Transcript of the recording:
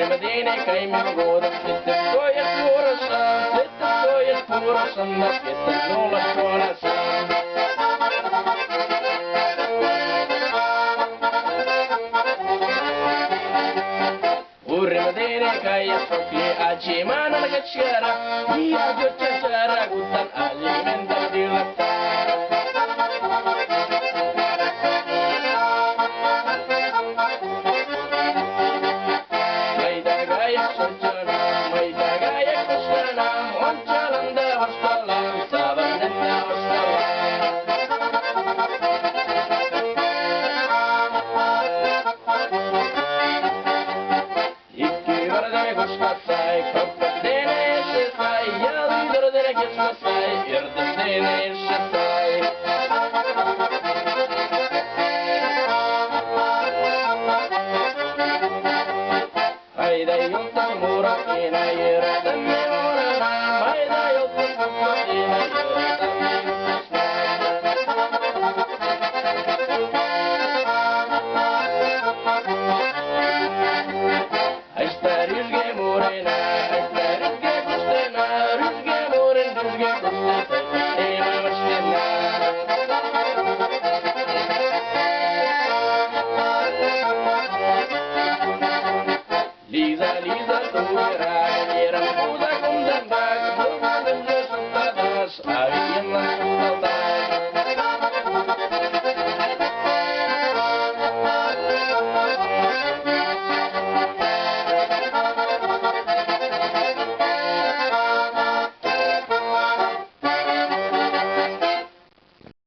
Medine came and rode up, sit the boy at Morrison, sit the boy at Morrison, let's get the Nola Corazon. Medine kaya sokli aci mana kachara, dia jo cara gutan alimentar dilata. Maida gaya sojana, maida gaya kusana, oncalanda wassalam, sabandanda wassalam. Sai, coppatene se sai, io libero delle che sai, irdene se sai. Ai dai io te mura fina, irdene ora na, ai dai io te mura fina, Lisa, tu era, era